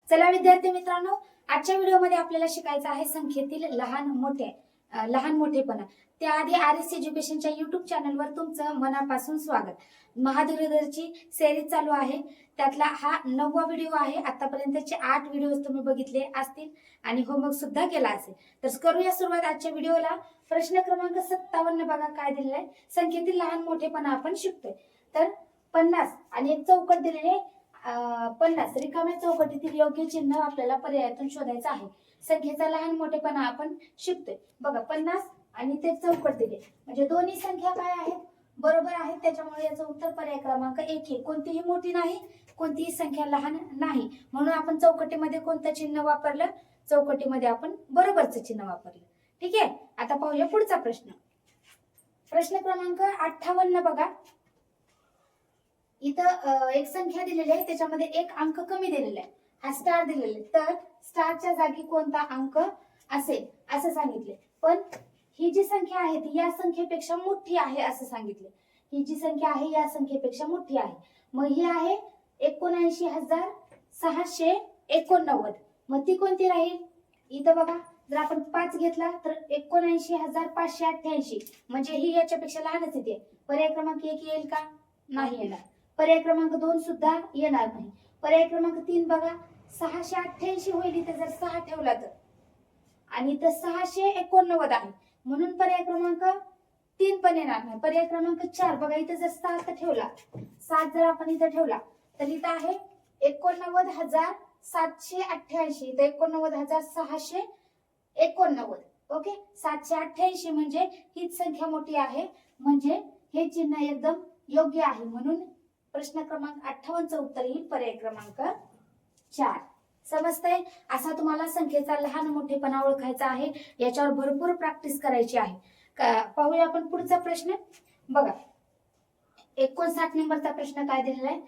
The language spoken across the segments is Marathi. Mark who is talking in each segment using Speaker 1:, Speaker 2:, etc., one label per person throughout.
Speaker 1: चला विद्यार्थी मित्रांनो, आजच्या व्हिडिओमध्ये आपल्याला शिकायचं आहे संख्येतील लहान मोठेपणा. त्याआधी आरएस एज्युकेशनच्या युट्यूब चॅनलवर तुमचं मनापासून स्वागत. महाधुरीधरची सेरीज चालू आहे, त्यातला हा 9वा व्हिडिओ आहे. आतापर्यंतचे 8 व्हिडिओ तुम्ही बघितले असतील आणि होमवर्क सुद्धा केला असेल. तर करूया सुरुवात आजच्या व्हिडिओला. प्रश्न क्रमांक 57 बघा काय दिलेला आहे. संख्येतील लहान मोठेपणा आपण शिकतोय. तर 50 आणि एक चौकट दिलेले 50 रिकाम्या चौकटीतील योग्य चिन्ह आपल्याला पर्यायातून शोधायचं आहे. संख्येचा लहान मोठेपणा आपण शिकतोय. बघा 50 आणि ते चौकट दिले म्हणजे दोन्ही संख्या काय आहेत, बरोबर आहेत. त्याच्यामुळे याचं उत्तर पर्याय क्रमांक 1 आहे. कोणतीही मोठी नाही, कोणतीही संख्या लहान नाही, म्हणून आपण चौकटीमध्ये कोणतं चिन्ह वापरलं, चौकटीमध्ये आपण बरोबरचं चिन्ह वापरलं. ठीक आहे. आता पाहूया पुढचा प्रश्न. प्रश्न क्रमांक 58 बघा. इथं एक संख्या दिलेली आहे, त्याच्यामध्ये एक अंक कमी दिलेला आहे, हा स्टार दिलेला आहे. तर स्टारच्या जागी कोणता अंक असेल असं सांगितले. पण ही जी संख्या आहे ती या संख्येपेक्षा मोठी आहे असं सांगितले. ही जी संख्या आहे या संख्येपेक्षा मोठी आहे. मग ही आहे 79,689. मग ती कोणती राहील? इथं बघा, जर आपण 5 घेतला तर 79,588 म्हणजे ही याच्यापेक्षा लहानच येते. पर्याय क्रमांक 1 येईल का? नाही येणार. पर्याय क्रमांक 2 सुद्धा येणार नाही. पर्याय क्रमांक 3 बघा, 688 होईल इथे जर 6 ठेवला तर, आणि इथं 689 आहे म्हणून पर्याय क्रमांक 3 पण येणार नाही. पर्याय क्रमांक 4 बघा, इथं जर 7 ठेवला, 7 जर आपण इथं ठेवला तर इथं आहे 89,788, इथं 89,689. ओके, 788 म्हणजे हीच संख्या मोठी आहे, म्हणजे हे चिन्ह एकदम योग्य आहे. म्हणून प्रश्न क्रमांक 58चं उत्तर येईल पर्याय क्रमांक 4. समजतंय? असा तुम्हाला संख्येचा लहान मोठेपणा ओळखायचा आहे. याच्यावर भरपूर प्रॅक्टिस करायची आहे. पाहूया आपण पुढचा प्रश्न. बघा 59 नंबरचा प्रश्न काय दिलेला आहे.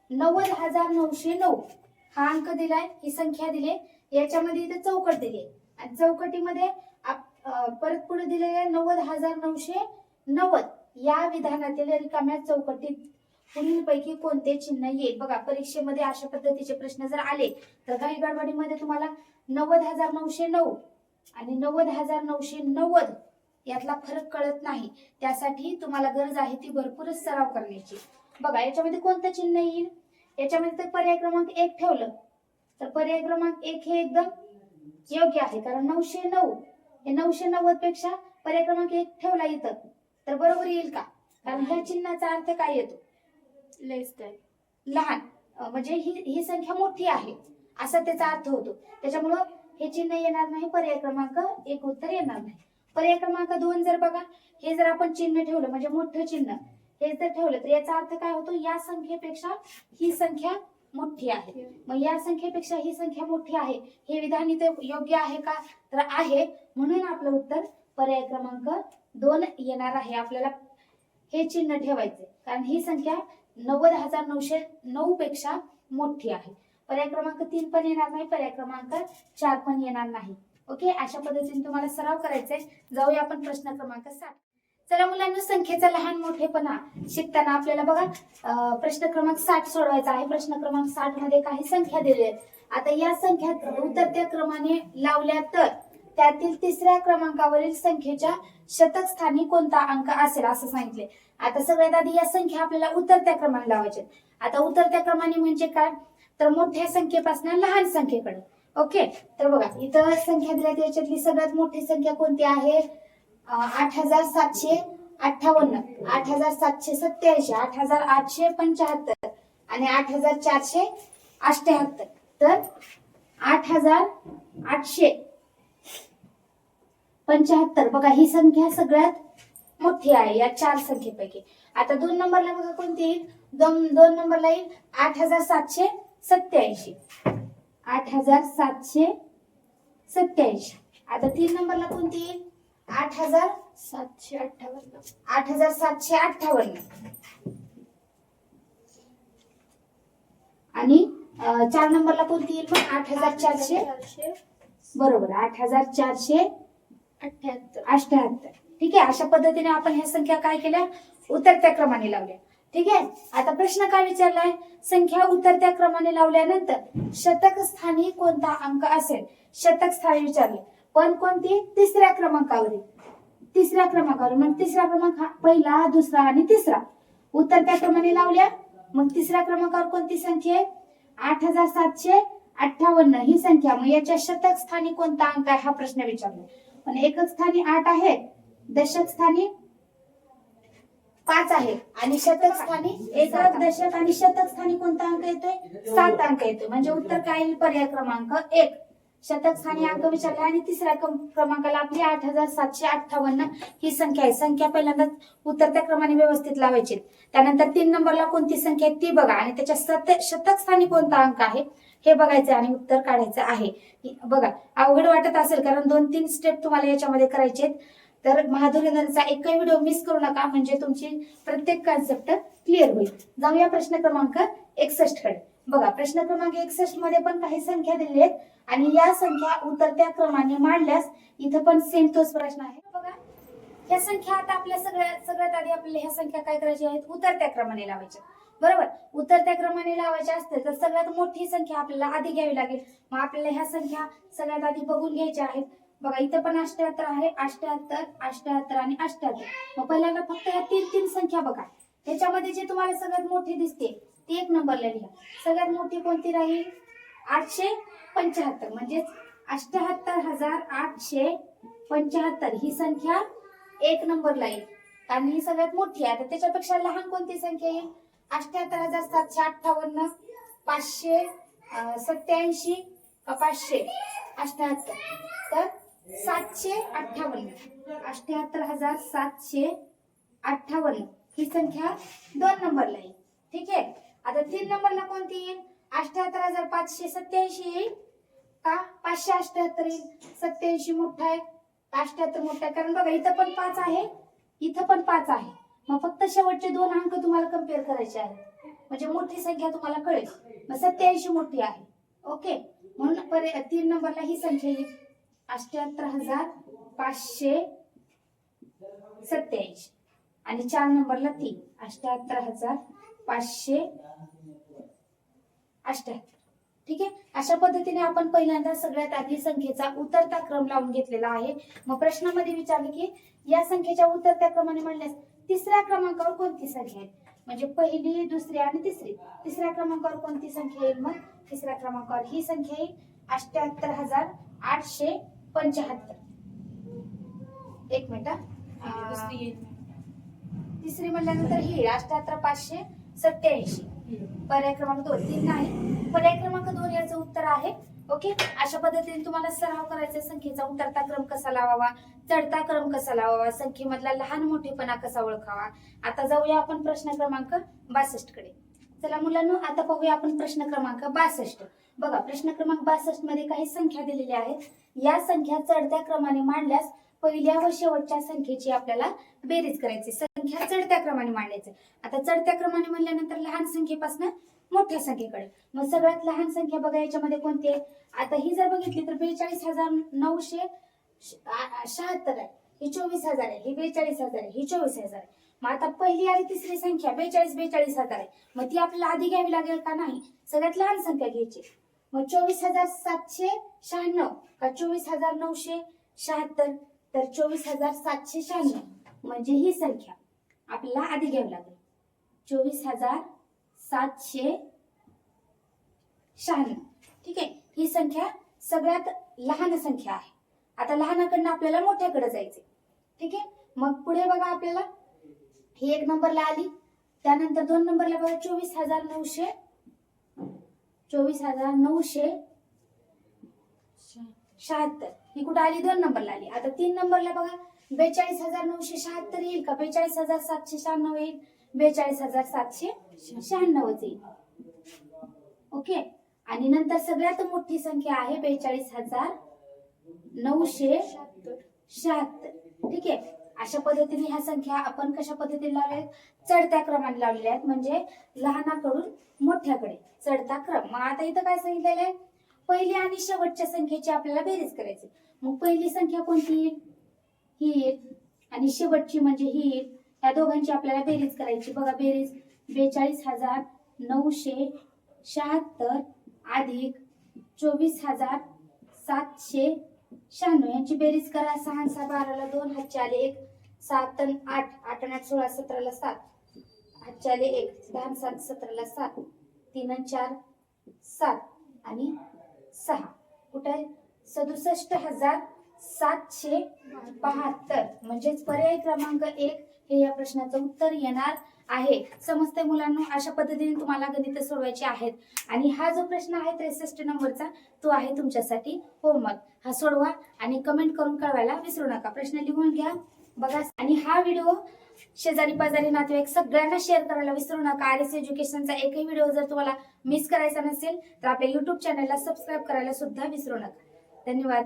Speaker 1: 90,909 हा अंक दिलाय, ही संख्या दिली. याच्यामध्ये इथे चौकट दिली आणि चौकटीमध्ये परत पुढे दिलेले 90,990. या विधानातील रिकाम्या चौकटीत पुढीलपैकी कोणते चिन्ह येईल? बघा परीक्षेमध्ये अशा पद्धतीचे प्रश्न जर आले तर काही गडबडीमध्ये तुम्हाला 90,909 आणि 90,990 यातला फरक कळत नाही. त्यासाठी तुम्हाला गरज आहे ती भरपूरच सराव करण्याची. बघा याच्यामध्ये कोणतं चिन्ह येईल? याच्यामध्ये तर पर्याय क्रमांक 1 ठेवलं तर पर्याय क्रमांक 1 हे एकदम योग्य आहे, कारण 909 हे 990 पेक्षा पर्याय क्रमांक 1 ठेवला इथं तर बरोबर येईल का? कारण ह्या चिन्हाचा अर्थ काय येतो? लेस दॅन, लहान, म्हणजे ही संख्या मोठी आहे असा त्याचा अर्थ होतो. त्याच्यामुळं हे चिन्ह येणार नाही. पर्याय क्रमांक 1 उत्तर येणार नाही. पर्याय क्रमांक 2 जर बघा, हे जर आपण चिन्ह ठेवलं म्हणजे मोठं चिन्ह हे जर ठेवलं तर याचा अर्थ काय होतो? या संख्येपेक्षा ही संख्या मोठी आहे. मग या संख्येपेक्षा ही संख्या मोठी आहे हे विधान इथे योग्य आहे का? तर आहे. म्हणून आपलं उत्तर पर्याय क्रमांक 2 येणार आहे. आपल्याला हे चिन्ह ठेवायचे कारण ही संख्या 90,909 पेक्षा मोठी आहे. पर्याय क्रमांक 3 पण येणार नाही, पर्याय क्रमांक 4 पण येणार नाही. ओके, अशा पद्धतीने तुम्हाला सराव करायचा आहे. जाऊया आपण प्रश्न क्रमांक 7. चला मुलांना, संख्येचा लहान मोठेपणा शिकताना आपल्याला बघा प्रश्न क्रमांक 60 सोडवायचा आहे. प्रश्न क्रमांक 60 मध्ये काही संख्या दिलेल्या आहेत. आता या संख्या उतरत्या क्रमाने लावल्या तर त्यातील 3ऱ्या क्रमांकावरील संख्येच्या शतक स्थानी कोणता अंक असेल असं सांगितले. आता सगळ्यात आधी या संख्या आपल्याला उतरत्या क्रमाने लावायच्या. आता उतरत्या क्रमाने म्हणजे काय? तर मोठ्या संख्येपासून लहान संख्येकडे. ओके, तर बघा इथं संख्या दिल्या त्याच्यातली सगळ्यात मोठी संख्या कोणती आहे? 8,758, 8,787, 8,875 आणि 8,478. तर 8,875 बघा ही संख्या सगळ्यात मोठी आहे या 4 संख्येपैकी. आता 2 नंबरला बघा कोणती येईल? 2 नंबरला येईल 8,787, 8,787. आता 3 नंबरला कोणती येईल? 8,758, 8,758. आणि 4 नंबरला कोणती येईल मग? 8,400. बरोबर, 8,478. ठीक आहे. अशा पद्धतीने आपण ह्या संख्या काय केल्या? उतरत्या क्रमाने लावल्या. ठीक आहे. आता प्रश्न काय विचारलाय, संख्या उतरत्या क्रमाने लावल्यानंतर शतक स्थानी कोणता अंक असेल. शतक स्थानी विचारले, पण कोणती, तिसऱ्या क्रमांकावर. तिसऱ्या क्रमांकावर, मग तिसरा क्रमांक हा पहिला, दुसरा आणि तिसरा उतरत्या क्रमाने लावल्या. मग तिसऱ्या क्रमांकावर कोणती संख्या आहे, 8758 ही संख्या. मग याच्या शतक स्थानी कोणता अंक आहे हा प्रश्न विचारला. पण एकक स्थानी 8 आहे, दशक स्थानी 5 आहे आणि शतक स्थानी एकक, दशक आणि शतक स्थानी कोणता अंक येतोय, 7 अंक येतोय. म्हणजे उत्तर काय येईल, पर्याय क्रमांक 1. शतक स्थानी अंक विचारला आणि तिसऱ्या क्रमांकाला आपली 8758 ही संख्या आहे. संख्या पहिल्यांदा उतरत्या क्रमाने व्यवस्थित लावायची. त्यानंतर 3 नंबरला कोणती संख्या आहे ती बघा आणि त्याच्या शतक स्थानी कोणता अंक आहे हे बघायचं आणि उत्तर काढायचं आहे. बघा अवघड वाटत असेल कारण 2-3 स्टेप तुम्हाला याच्यामध्ये करायचे आहेत. तर महाधुरीधरचा एकही व्हिडिओ मिस करू नका, म्हणजे तुमची प्रत्येक कॉन्सेप्ट क्लिअर होईल. जाऊया प्रश्न क्रमांक 61 कडे. बघा प्रश्न क्रमांक 61 मध्ये पण काही संख्या दिलेल्या आहेत आणि या संख्या उतरत्या क्रमाने मांडल्यास इथं पण सेम तोच प्रश्न आहे. बघा ह्या संख्या आता आपल्या सगळ्यात आधी आपल्याला ह्या संख्या काय करायच्या आहेत, उतरत्या क्रमाने लावायच्या. बरोबर, उतरत्या क्रमाने लावायच्या असतील तर सगळ्यात मोठी संख्या आपल्याला आधी घ्यावी लागेल. मग आपल्याला ह्या संख्या सगळ्यात आधी बघून घ्यायच्या आहेत. बघा इथं पण 78 आहे, 78, 78 आणि 78. मग पहिल्यांदा फक्त ह्या 3 संख्या बघा. त्याच्यामध्ये जे तुम्हाला सगळ्यात मोठी दिसते ती 1 नंबरला लिहा. सगळ्यात मोठी कोणती राहील, 875 म्हणजे 78,875 ही संख्या 1 नंबरला येईल आणि ही सगळ्यात मोठी आहे. आता त्याच्यापेक्षा लहान कोणती संख्या येईल, 78,758, 587 का 578. तर 758, 78,758 ही संख्या 2 नंबरला येईल. ठीक आहे. आता 3 नंबरला कोणती येईल, 78,587 येईल का 578 येईल. 87 मोठा आहे, 78 मोठा आहे, कारण बघा इथं पण 5 आहे, इथं पण 5 आहे. मग फक्त शेवटचे 2 अंक तुम्हाला कम्पेअर करायचे आहेत, म्हणजे मोठी संख्या तुम्हाला कळेल. मग 87 मोठी आहे. ओके, म्हणून 3 नंबरला ही संख्या येईल 78,587 आणि 4 नंबरला 3 78,588. ठीक आहे. अशा पद्धतीने आपण पहिल्यांदा सगळ्यात आधी संख्येचा उतरता क्रम लावून घेतलेला आहे. मग प्रश्नामध्ये विचारले की या संख्येच्या उतरत्या क्रमाने म्हणल्यास तिसऱ्या क्रमांकावर कोणती संख्या आहे, म्हणजे पहिली, दुसरी आणि तिसरी. तिसऱ्या क्रमांकावर कोणती संख्या येईल, मग तिसऱ्या क्रमांकावर ही संख्या येईल 78,875. एक मिनिट, तिसरी म्हणल्यानंतर ही 78,587. पर्याय क्रमांक 2, 3 नाही, पर्याय क्रमांक 2 याचं उत्तर आहे. ओके, अशा पद्धतीने तुम्हाला सराव करायचा, संख्येचा उतरता क्रम कसा लावावा, चढता क्रम कसा लावावा, संख्येमधला लहान मोठेपणा कसा ओळखावा. आता जाऊया आपण प्रश्न क्रमांक 62 कडे. चला मुलांनो, आता पाहूया आपण प्रश्न क्रमांक 62. बघा प्रश्न क्रमांक 62 मध्ये काही संख्या दिलेल्या आहेत. या संख्या चढत्या क्रमाने मांडल्यास पहिल्या व शेवटच्या संख्येची आपल्याला बेरीज करायची. संख्या चढत्या क्रमाने मांडायची. आता चढत्या क्रमाने म्हणल्यानंतर लहान संख्येपासून मोठ्या संख्येकडे. मग सगळ्यात लहान संख्या बघा याच्यामध्ये कोणती आहे. आता ही जर बघितली तर 42,976 आहे, ही 24,000 आहे, ही 42,000 आहे, ही 24,000 आहे. मग आता पहिली आणि तिसरी संख्या 42,000 आहे. मग ती आपल्याला आधी घ्यावी लागेल का, नाही, सगळ्यात लहान संख्या घ्यायची. मग 24,796 का 24,976, तर 24,796 म्हणजे ही संख्या आपल्याला आधी घ्यावी लागेल. 24,796. ठीक आहे, ही संख्या सगळ्यात लहान संख्या आहे. आता लहानाकडनं आपल्याला मोठ्याकडे जायचे. ठीक आहे, मग पुढे बघा आपल्याला ही 1 नंबरला आली, त्यानंतर 2 नंबरला बघा 24,976 ही कुठे आली, 2 नंबरला आली. आता 3 नंबरला बघा 42,976 येईल का 42,796 येईल, 42,796 येईल. ओके, आणि नंतर सगळ्यात मोठी संख्या आहे 42,976. ठीक आहे, अशा पद्धतीने ह्या संख्या आपण कशा पद्धतीने लावल्या आहेत, चढत्या क्रमाने लावलेल्या आहेत, म्हणजे लहानाकडून मोठ्याकडे चढता क्रम. मग आता इथं काय सांगितलेलं आहे, पहिली आणि शेवटच्या संख्येची आपल्याला बेरीज करायची. मग पहिली संख्या कोणती येईल, ही येईल, आणि शेवटची म्हणजे ही येईल. या दोघांची आपल्याला बेरीज करायची. बघा बेरीज 42,976 अधिक 24,796 यांची बेरीज करा. 6 आणि 6 12ला 2, हातचे आले 1, 7 आणि 8, 8 आणि 8 16, 17ला 7, हातचे आले 1, 10 आणि 7 17ला 7, 3 आणि 4 7 आणि 6 कुठे आहे? 67,772 म्हणजेच पर्याय क्रमांक 1 हे या प्रश्नाचं उत्तर येणार आहे. समजते मुलांना? अशा पद्धतीने तुम्हाला गणित सोडवायचे आहेत. आणि हा जो प्रश्न आहे 63 नंबरचा तो आहे तुमच्यासाठी होमवर्क. हा सोडवा आणि कमेंट करून कळवायला विसरू नका. प्रश्न लिहून घ्या बघा. आणि हा व्हिडिओ शेजारी पाजारी नातेवाईक सगळ्यांना शेअर करायला विसरू नका. आर.एस. एज्युकेशनचा एकही व्हिडिओ जर तुम्हाला मिस करायचा नसेल तर आपल्या YouTube चॅनलला सबस्क्राईब करायला सुद्धा विसरू नका. धन्यवाद.